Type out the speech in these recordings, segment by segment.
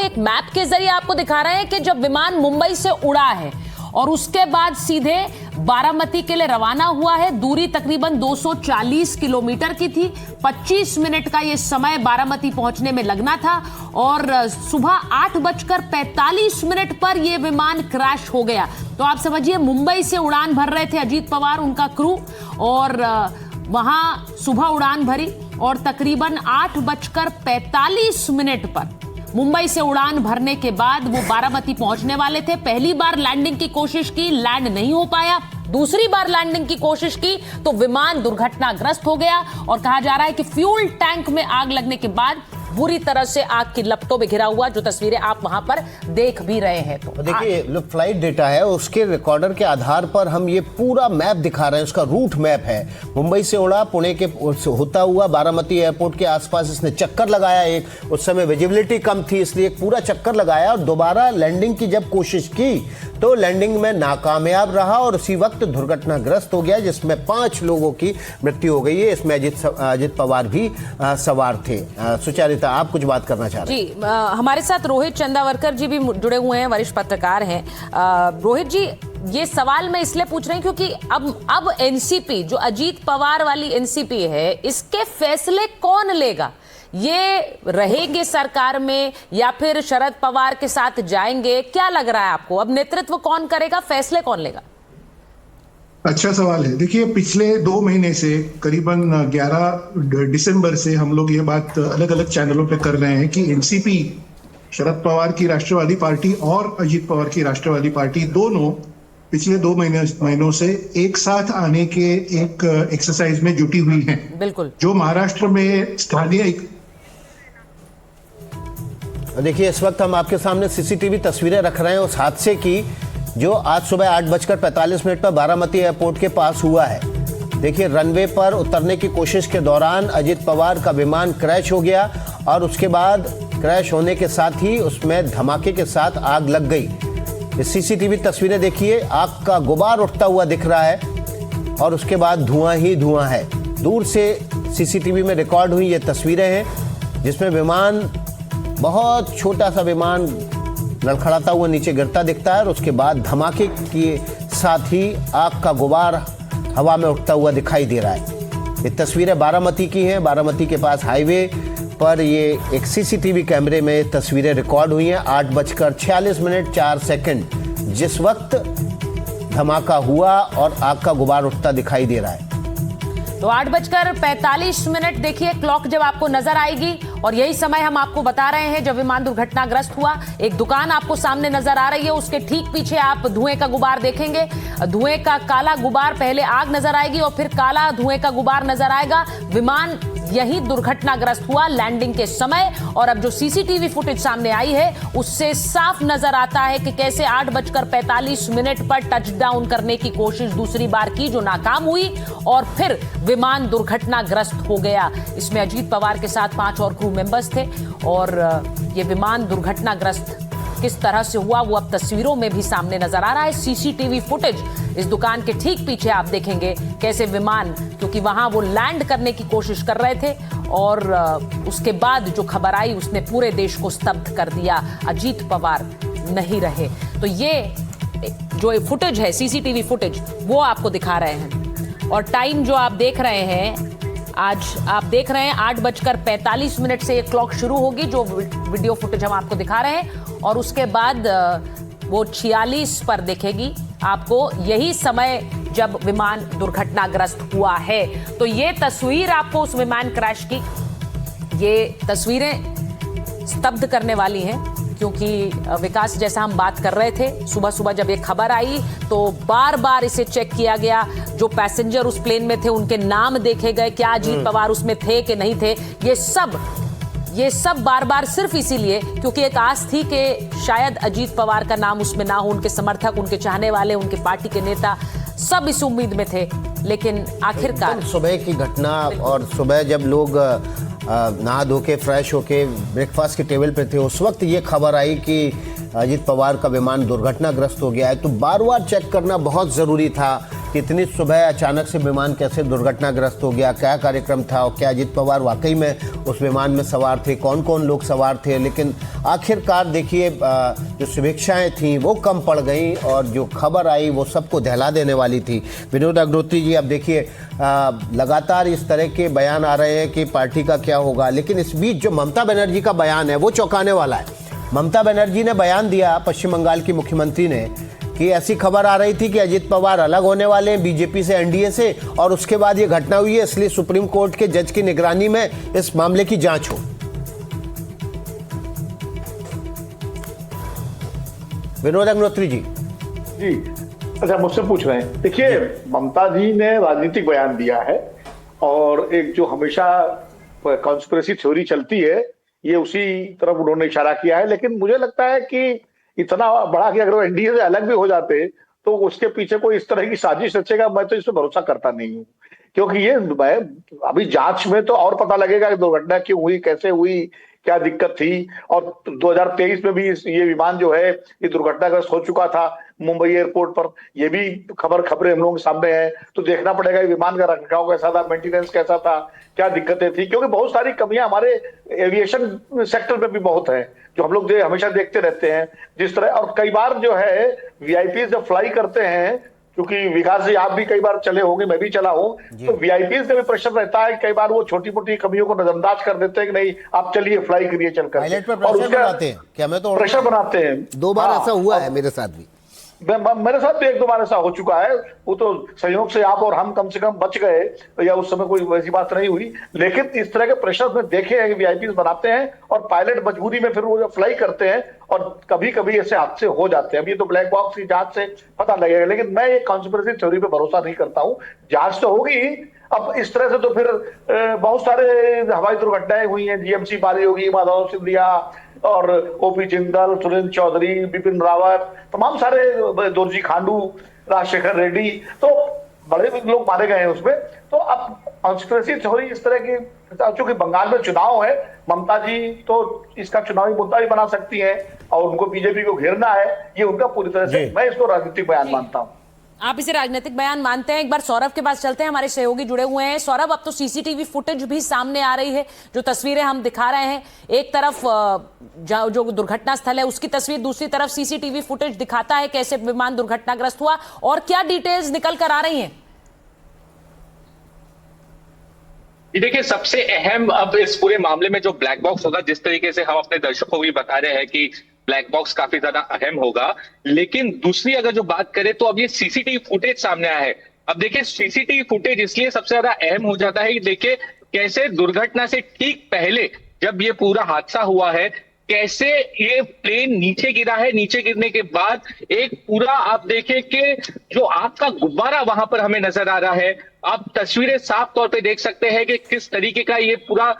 एक मैप के जरिए आपको दिखा रहे हैं कि जब विमान मुंबई से उड़ा है और उसके बाद सीधे बारामती के लिए रवाना हुआ है। दूरी तकरीबन 240 किलोमीटर की थी। 25 मिनट का यह समय बारामती पहुंचने में लगना था और सुबह 8:45 पर यह विमान क्रैश हो गया। तो आप समझिए, मुंबई से उड़ान भर रहे थे अजीत पवार, उनका क्रू, और वहां सुबह उड़ान भरी और तकरीबन 8:45 पर मुंबई से उड़ान भरने के बाद वो बारामती पहुंचने वाले थे। पहली बार लैंडिंग की कोशिश की, लैंड नहीं हो पाया। दूसरी बार लैंडिंग की कोशिश की तो विमान दुर्घटनाग्रस्त हो गया और कहा जा रहा है कि फ्यूल टैंक में आग लगने के बाद बुरी तरह से आग की लपटों में घिरा हुआ, जो तस्वीरें आप वहां पर देख भी रहे हैं। तो देखिए, फ्लाइट डेटा है, उसके रिकॉर्डर के आधार पर हम ये पूरा मैप दिखा रहे हैं। उसका रूट मैप है। मुंबई से उड़ा, पुणे के होता हुआ बारामती एयरपोर्ट के आसपास इसने चक्कर लगाया। एक उस समय विजिबिलिटी कम थी, इसलिए एक पूरा चक्कर लगाया और दोबारा लैंडिंग की जब कोशिश की तो लैंडिंग में नाकामयाब रहा और उसी वक्त दुर्घटनाग्रस्त हो गया, जिसमें 5 लोगों की मृत्यु हो गई है। इसमें अजित पवार भी सवार थे। सुचारिता, आप कुछ बात करना चाह रहे हैं? जी, हमारे साथ रोहित चंदावरकर जी भी जुड़े हुए हैं, वरिष्ठ पत्रकार हैं। रोहित जी, ये सवाल मैं इसलिए पूछ रही हूँ क्योंकि अब एनसीपी, जो अजीत पवार वाली एनसीपी है, इसके फैसले कौन लेगा? ये रहेंगे सरकार में या फिर शरद पवार के साथ जाएंगे? क्या लग रहा है आपको? अब नेतृत्व कौन करेगा, फैसले कौन लेगा? अच्छा सवाल है। देखिए, पिछले 2 महीने से करीबन 11 दिसंबर से हम लोग ये बात अलग अलग चैनलों पे कर रहे हैं कि एनसीपी, शरद पवार की राष्ट्रवादी पार्टी और अजीत पवार की राष्ट्रवादी पार्टी दोनों पिछले 2 महीनों से एक साथ आने के एक एक्सरसाइज में जुटी हुई हैं। बिल्कुल। जो महाराष्ट्र में स्थानीय, देखिए, इस वक्त हम आपके सामने सीसीटीवी तस्वीरें रख रहे हैं उस हादसे की जो आज सुबह 8:45 पर बारामती एयरपोर्ट के पास हुआ है। देखिए, रनवे पर उतरने की कोशिश के दौरान अजित पवार का विमान क्रैश हो गया और उसके बाद क्रैश होने के साथ ही उसमें धमाके के साथ आग लग गई। ये सीसीटीवी तस्वीरें देखिए, आग का गुबार उठता हुआ दिख रहा है और उसके बाद धुआं ही धुआं है। दूर से सीसीटीवी में रिकॉर्ड हुई ये तस्वीरें हैं जिसमें विमान, बहुत छोटा सा विमान, लड़खड़ाता हुआ नीचे गिरता दिखता है और उसके बाद धमाके के साथ ही आग का गुबार हवा में उठता हुआ दिखाई दे रहा है। ये तस्वीरें बारामती की हैं। बारामती के पास हाईवे पर ये एक सीसीटीवी कैमरे में तस्वीरें रिकॉर्ड हुई हैं। 8:46:04 जिस वक्त धमाका हुआ और आग का गुबार उठता दिखाई दे रहा है। तो 8:45 देखिए क्लॉक जब आपको नजर आएगी, और यही समय हम आपको बता रहे हैं जब विमान दुर्घटनाग्रस्त हुआ। एक दुकान आपको सामने नजर आ रही है, उसके ठीक पीछे आप धुएं का गुबार देखेंगे। धुएं का काला गुबार, पहले आग नजर आएगी और फिर काला धुएं का गुबार नजर आएगा। विमान यही दुर्घटनाग्रस्त हुआ लैंडिंग के समय। और अब जो सीसीटीवी फुटेज सामने आई है उससे साफ नजर आता है कि कैसे 8:45 पर टचडाउन करने की कोशिश दूसरी बार की, जो नाकाम हुई, और फिर विमान दुर्घटनाग्रस्त हो गया। इसमें अजीत पवार के साथ 5 और क्रू मेंबर्स थे और यह विमान दुर्घटनाग्रस्त किस तरह से हुआ वो अब तस्वीरों में भी सामने नजर आ रहा है। सीसीटीवी फुटेज, इस दुकान के ठीक पीछे आप देखेंगे कैसे विमान, क्योंकि वहां वो लैंड करने की कोशिश कर रहे थे और उसके बाद जो खबर आई उसने पूरे देश को स्तब्ध कर दिया। अजीत पवार नहीं रहे। तो ये जो फुटेज है, सीसीटीवी फुटेज, वो आपको दिखा रहे हैं। और टाइम जो आप देख रहे हैं, आज आप देख रहे हैं 8:45 से ये क्लॉक शुरू होगी, जो वीडियो फुटेज हम आपको दिखा रहे हैं, और उसके बाद वो 46 पर दिखेगी आपको, यही समय जब विमान दुर्घटनाग्रस्त हुआ है। तो ये तस्वीर आपको उस विमान क्रैश की, ये तस्वीरें स्तब्ध करने वाली हैं, क्योंकि विकास, जैसा हम बात कर रहे थे, सुबह सुबह जब ये खबर आई तो बार बार इसे चेक किया गया। जो पैसेंजर उस प्लेन में थे उनके नाम देखे गए, क्या अजीत पवार उसमें थे कि नहीं थे। ये सब बार बार सिर्फ इसीलिए क्योंकि एक आस थी कि शायद अजीत पवार का नाम उसमें ना हो। उनके समर्थक, उनके चाहने वाले, उनके पार्टी के नेता सब इस उम्मीद में थे, लेकिन आखिरकार सुबह की घटना, और सुबह जब लोग नहा धो के फ्रेश होके ब्रेकफास्ट के टेबल पे थे, उस वक्त ये खबर आई कि अजीत पवार का विमान दुर्घटनाग्रस्त हो गया है। तो बार बार चेक करना बहुत ज़रूरी था कि इतनी सुबह अचानक से विमान कैसे दुर्घटनाग्रस्त हो गया, क्या कार्यक्रम था और क्या अजित पवार वाकई में उस विमान में सवार थे, कौन कौन लोग सवार थे। लेकिन आखिरकार देखिए जो शुभेच्छाएं थीं वो कम पड़ गईं और जो खबर आई वो सबको दहला देने वाली थी। विनोद अग्निहोत्री जी, अब देखिए लगातार इस तरह के बयान आ रहे हैं कि पार्टी का क्या होगा, लेकिन इस बीच जो ममता बनर्जी का बयान है वो चौंकाने वाला है। ममता बनर्जी ने बयान दिया, पश्चिम बंगाल की मुख्यमंत्री ने, कि ऐसी खबर आ रही थी कि अजित पवार अलग होने वाले हैं बीजेपी से, एनडीए से, और उसके बाद ये घटना हुई है, इसलिए सुप्रीम कोर्ट के जज की निगरानी में इस मामले की जांच हो। विनोद अग्निहोत्री जी। जी, अच्छा मुझसे पूछ रहे हैं। देखिए, ममता जी ने राजनीतिक बयान दिया है और एक जो हमेशा कॉन्स्पिरेसी थ्योरी चलती है ये उसी तरफ उन्होंने इशारा किया है। लेकिन मुझे लगता है कि इतना बड़ा कि अगर वो एनडीए से अलग भी हो जाते तो उसके पीछे कोई इस तरह की साजिश रचेगा, मैं तो इस पर भरोसा करता नहीं हूँ। क्योंकि ये अभी जांच में तो और पता लगेगा कि दुर्घटना क्यों हुई, कैसे हुई, क्या दिक्कत थी। और 2023 में भी ये विमान जो है ये दुर्घटनाग्रस्त हो चुका था मुंबई एयरपोर्ट पर। ये भी खबरें हम लोगों के सामने है। तो देखना पड़ेगा विमान का रखरखाव कैसा था, मेंटेनेंस कैसा था, क्या दिक्कतें थी। क्योंकि बहुत सारी कमियां हमारे एविएशन सेक्टर में भी बहुत है जो हम लोग हमेशा देखते रहते हैं जिस तरह। और कई बार जो है वीआईपी जब फ्लाई करते हैं, क्योंकि विकास जी आप भी कई बार चले होंगे, मैं भी चला हूं, तो वीआईपी का भी प्रेशर रहता है। कई बार वो छोटी मोटी कमियों को नजरअंदाज कर देते हैं कि नहीं आप चलिए फ्लाई करिए चलकर, और उसका बनाते हैं क्या, मैं तो प्रेशर बनाते हैं। 2 बार ऐसा हुआ है मेरे साथ भी। मेरे साथ भी 1-2 बार ऐसा हो चुका है। वो तो संयोग से आप और हम कम से कम बच गए, या उस समय कोई वैसी बात नहीं हुई। लेकिन इस तरह के प्रेशर में देखे हैं कि वीआईपी बनाते हैं और पायलट मजबूरी में फिर वो फ्लाई करते हैं और कभी कभी ऐसे हादसे हो जाते हैं। अब ये तो ब्लैक बॉक्स की जांच से पता लगेगा। लेकिन मैं ये कॉन्स्पिरेसी थ्योरी पे भरोसा नहीं करता हूँ। जांच तो होगी। अब इस तरह से तो फिर बहुत सारे हवाई दुर्घटनाएं हुई हैं। जीएमसी बारी होगी, माधव सिंधिया और ओपी जिंदल, सुरेंद्र चौधरी, बिपिन रावत, तमाम सारे, दोरजी खांडू, राजशेखर रेड्डी, तो बड़े लोग मारे गए हैं उसमें। तो अब कॉन्स्पिरेसी थ्योरी इस तरह की, चूंकि बंगाल में चुनाव है, ममता जी तो इसका चुनावी मुद्दा भी बना सकती है और उनको बीजेपी को घेरना है, ये उनका पूरी तरह से, मैं इसको राजनीतिक बयान मानता हूँ। आप इसे राजनीतिक बयान मानते हैं। एक बार सौरभ के पास चलते हैं, हमारे सहयोगी जुड़े हुए हैं। सौरभ, अब तो सीसीटीवी फुटेज भी सामने आ रही है, जो तस्वीरें हम दिखा रहे हैं, एक तरफ जो दुर्घटना स्थल है उसकी तस्वीर, दूसरी तरफ सीसीटीवी फुटेज दिखाता है कैसे विमान दुर्घटनाग्रस्त हुआ, और क्या डिटेल्स निकल कर आ रही हैं? देखिए, सबसे अहम अब इस पूरे मामले में जो ब्लैक बॉक्स होगा, जिस तरीके से हम अपने दर्शकों को भी बता रहे हैं कि ब्लैक बॉक्स काफी ज्यादा अहम होगा। लेकिन दूसरी अगर जो बात करें तो अब ये सीसीटीवी फुटेज सामने आया है। अब देखिए, सीसीटीवी फुटेज इसलिए सबसे ज्यादा अहम हो जाता है कि देखिए कैसे दुर्घटना से ठीक पहले जब ये पूरा हादसा हुआ है, कैसे ये प्लेन नीचे गिरा है, नीचे गिरने के बाद एक पूरा आप देखें कि जो आग का गुब्बारा वहां पर हमें नजर आ रहा है। आप तस्वीरें साफ तौर पे देख सकते हैं कि किस तरीके का ये पूरा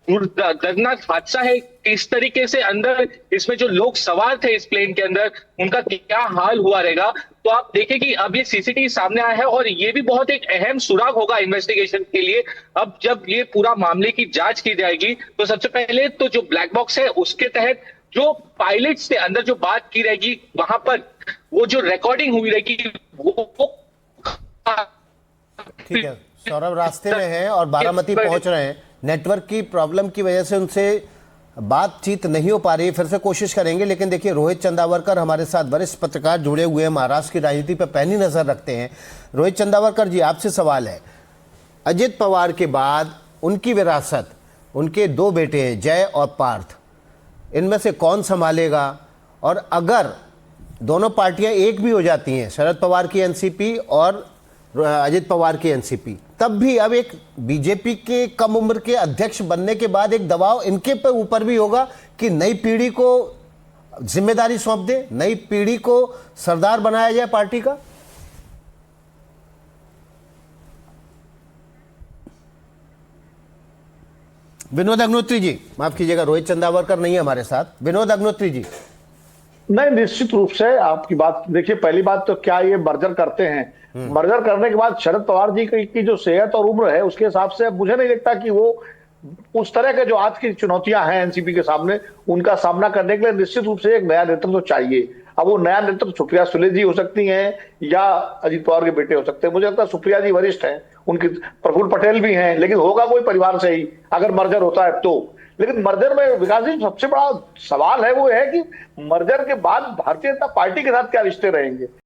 दर्दनाक हादसा है, किस तरीके से अंदर इसमें जो लोग सवार थे इस प्लेन के अंदर उनका क्या हाल हुआ रहेगा। तो आप देखें कि अब ये सीसीटीवी सामने आया है और ये भी बहुत एक अहम सुराग होगा इन्वेस्टिगेशन के लिए। अब जब ये पूरा मामले की जांच की जाएगी तो सबसे पहले तो जो ब्लैक बॉक्स है उसके तहत जो पायलट से अंदर जो बात की रहेगी, वहां पर वो जो रिकॉर्डिंग हुई रहेगी वो। ठीक है, सौरभ रास्ते में हैं और बारामती पहुंच रहे हैं। नेटवर्क की प्रॉब्लम की वजह से उनसे बातचीत नहीं हो पा रही है, फिर से कोशिश करेंगे। लेकिन देखिए, रोहित चंदावरकर हमारे साथ वरिष्ठ पत्रकार जुड़े हुए हैं, महाराष्ट्र की राजनीति पर पैनी नजर रखते हैं। रोहित चंदावरकर जी, आपसे सवाल है, अजित पवार के बाद उनकी विरासत, उनके 2 बेटे हैं जय और पार्थ, इनमें से कौन संभालेगा? और अगर दोनों पार्टियां एक भी हो जाती हैं, शरद पवार की एनसीपी और अजित पवार की एनसीपी, तब भी अब एक बीजेपी के कम उम्र के अध्यक्ष बनने के बाद एक दबाव इनके पे ऊपर भी होगा कि नई पीढ़ी को जिम्मेदारी सौंप दे, नई पीढ़ी को सरदार बनाया जाए पार्टी का। विनोद अग्निहोत्री जी, माफ कीजिएगा, रोहित चंदावरकर नहीं है हमारे साथ। विनोद अग्निहोत्री जी। नहीं, निश्चित रूप से आपकी बात, देखिए पहली बात तो क्या ये मर्जर करते हैं, मर्जर करने के बाद शरद पवार जी की जो सेहत और उम्र है उसके हिसाब से मुझे नहीं लगता कि वो उस तरह के जो आज की चुनौतियां हैं एनसीपी के सामने उनका सामना करने के लिए निश्चित रूप से एक नया नेतृत्व तो चाहिए। अब वो नया नेतृत्व सुप्रिया सुले जी हो सकती हैं या अजीत पवार के बेटे हो सकते हैं। मुझे लगता है सुप्रिया जी वरिष्ठ हैं, उनकी प्रफुल्ल पटेल भी हैं, लेकिन होगा कोई परिवार से ही अगर मर्जर होता है तो। लेकिन मर्जर में विकास जी सबसे बड़ा सवाल है वो है कि मर्जर के बाद भारतीय जनता पार्टी के साथ क्या रिश्ते रहेंगे।